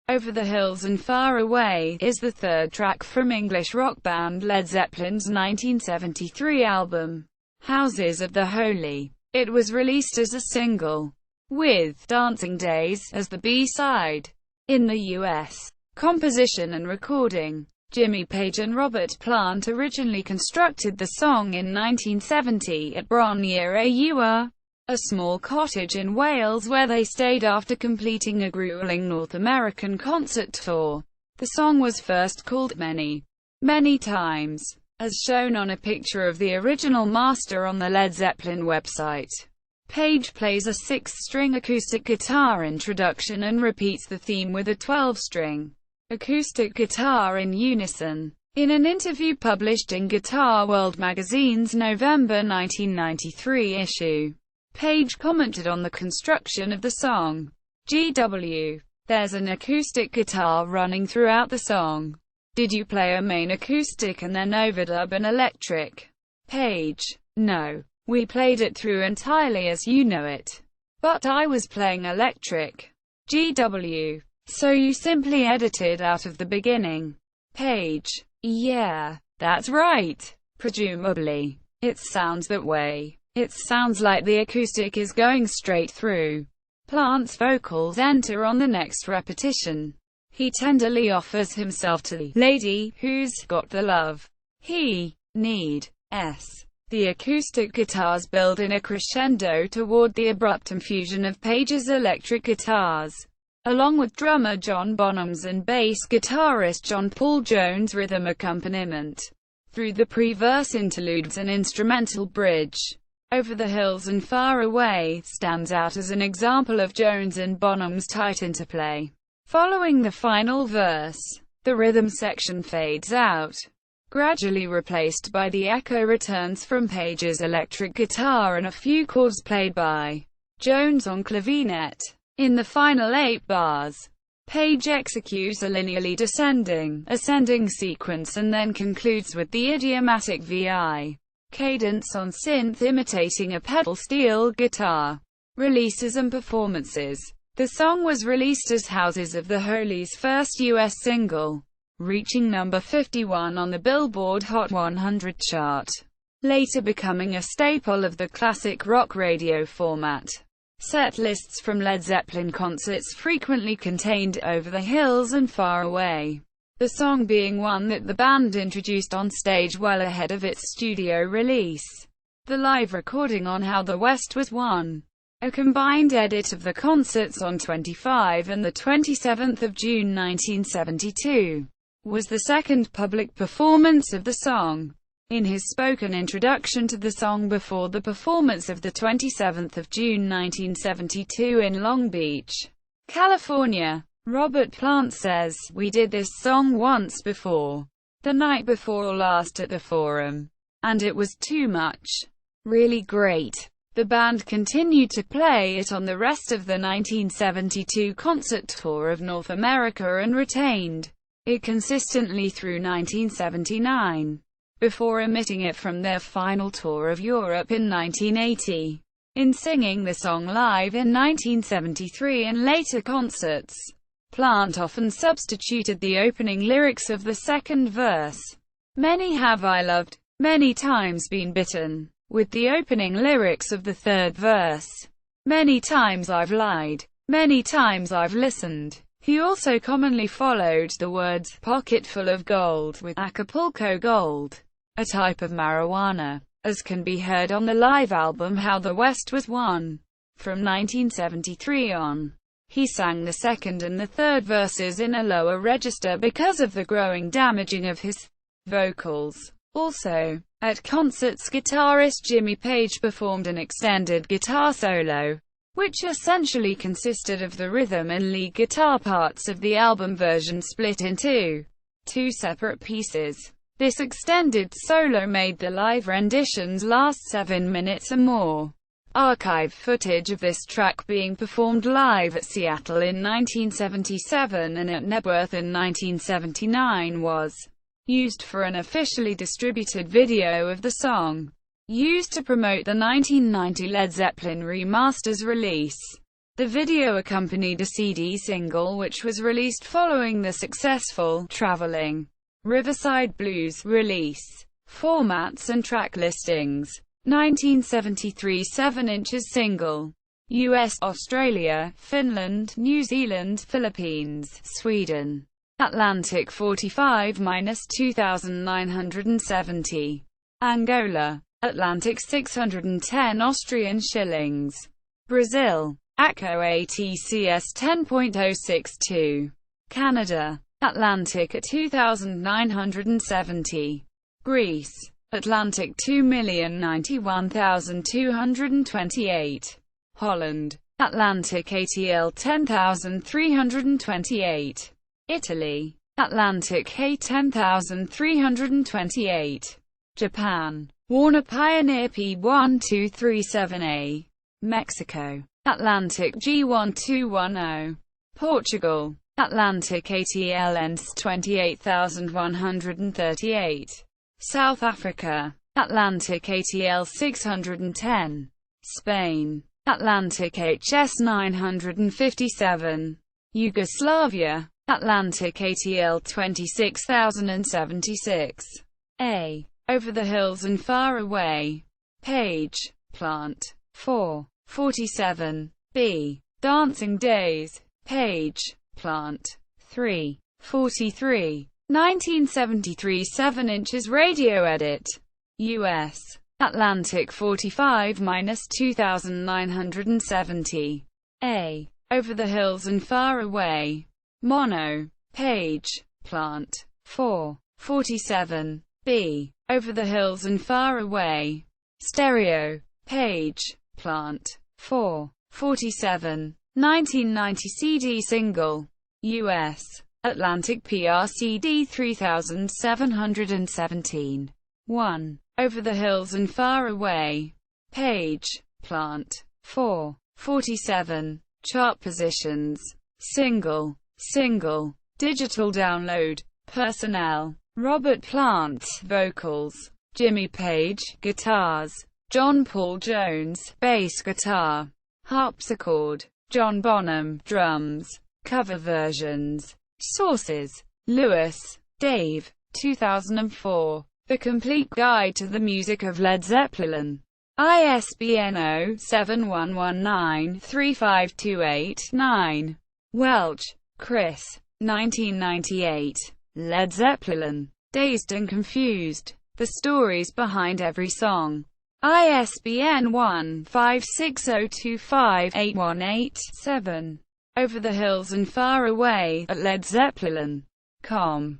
Over the Hills and Far Away is the third track from English rock band Led Zeppelin's 1973 album, Houses of the Holy. It was released as a single, with Dancing Days as the B-side. In the U.S. composition and recording, Jimmy Page and Robert Plant originally constructed the song in 1970 at Bron-yr-Aur, a small cottage in Wales where they stayed after completing a grueling North American concert tour. The song was first called Many, Many Times, as shown on a picture of the original master on the Led Zeppelin website. Page plays a 6-string acoustic guitar introduction and repeats the theme with a 12-string acoustic guitar in unison. In an interview published in Guitar World magazine's November 1993 issue, Page commented on the construction of the song. GW. There's an acoustic guitar running throughout the song. Did you play a main acoustic and then overdub an electric? Page. No. We played it through entirely as you know it. But I was playing electric. GW. So you simply edited out of the beginning? Page. Yeah, that's right. Presumably. It sounds that way. It sounds like the acoustic is going straight through. Plant's vocals enter on the next repetition. He tenderly offers himself to the lady who's got the love he needs. The acoustic guitars build in a crescendo toward the abrupt infusion of Page's electric guitars, along with drummer John Bonham's and bass guitarist John Paul Jones' rhythm accompaniment. Through the pre-verse interludes and instrumental bridge, Over the Hills and Far Away stands out as an example of Jones and Bonham's tight interplay. Following the final verse, the rhythm section fades out, gradually replaced by the echo returns from Page's electric guitar and a few chords played by Jones on clavinet. In the final 8 bars, Page executes a linearly ascending sequence and then concludes with the idiomatic VI cadence on synth imitating a pedal steel guitar. Releases and performances. The song was released as Houses of the Holy's first U.S. single, reaching number 51 on the Billboard Hot 100 chart, later becoming a staple of the classic rock radio format. Set lists from Led Zeppelin concerts frequently contained Over the Hills and Far Away, the song being one that the band introduced on stage well ahead of its studio release. The live recording on How the West Was Won, a combined edit of the concerts on 25 and 27 June 1972, was the second public performance of the song. In his spoken introduction to the song before the performance of 27 June 1972 in Long Beach, California, Robert Plant says, "We did this song once before, the night before last at the Forum, and it was too much. Really great." The band continued to play it on the rest of the 1972 concert tour of North America and retained it consistently through 1979, before omitting it from their final tour of Europe in 1980. In singing the song live in 1973 and later concerts, Plant often substituted the opening lyrics of the second verse, "Many have I loved, many times been bitten," with the opening lyrics of the third verse, "Many times I've lied, many times I've listened." He also commonly followed the words, "pocket full of gold," with Acapulco Gold, a type of marijuana, as can be heard on the live album How the West Was Won, from 1973 on. He sang the second and the third verses in a lower register because of the growing damaging of his vocals. Also, at concerts guitarist Jimmy Page performed an extended guitar solo, which essentially consisted of the rhythm and lead guitar parts of the album version split into 2 separate pieces. This extended solo made the live renditions last 7 minutes or more. Archive footage of this track being performed live at Seattle in 1977 and at Nebworth in 1979 was used for an officially distributed video of the song, used to promote the 1990 Led Zeppelin Remasters release. The video accompanied a CD single which was released following the successful "Traveling Riverside Blues" release. Formats and track listings. 1973 7 inches single. US, Australia, Finland, New Zealand, Philippines, Sweden. Atlantic 45-2970. Angola. Atlantic 610 Austrian shillings. Brazil. ACO ATCS 10.062. Canada. Atlantic at 2,970. Greece. Atlantic 2,091,228. Holland. Atlantic ATL 10,328. Italy. Atlantic A 10,328. Japan. Warner Pioneer P1237A. Mexico. Atlantic G1210. Portugal. Atlantic ATL ENS 28,138. South Africa. Atlantic ATL 610. Spain. Atlantic HS 957. Yugoslavia. Atlantic ATL 26,076. A. Over the Hills and Far Away. Page. Plant. 4. 47. B. Dancing Days. Page. Plant. 3. 43. 1973 7 inches radio edit. US. Atlantic 45-2970. A. Over the Hills and Far Away. Mono. Page. Plant. 4. 47. B. Over the Hills and Far Away. Stereo. Page. Plant. 4. 47. 1990 CD single. US. Atlantic PRCD 3717. 1. Over the Hills and Far Away. Page. Plant. 4. 47. Chart positions. Single. Single. Digital download. Personnel. Robert Plant, vocals. Jimmy Page, guitars. John Paul Jones, bass guitar. Harpsichord. John Bonham, drums. Cover versions. Sources. Lewis, Dave. 2004. The Complete Guide to the Music of Led Zeppelin. ISBN 0-7119-35289. Welch, Chris. 1998. Led Zeppelin. Dazed and Confused. The Stories Behind Every Song. ISBN 1-56025-818-7. Over the Hills and Far Away, at ledzeppelin.com.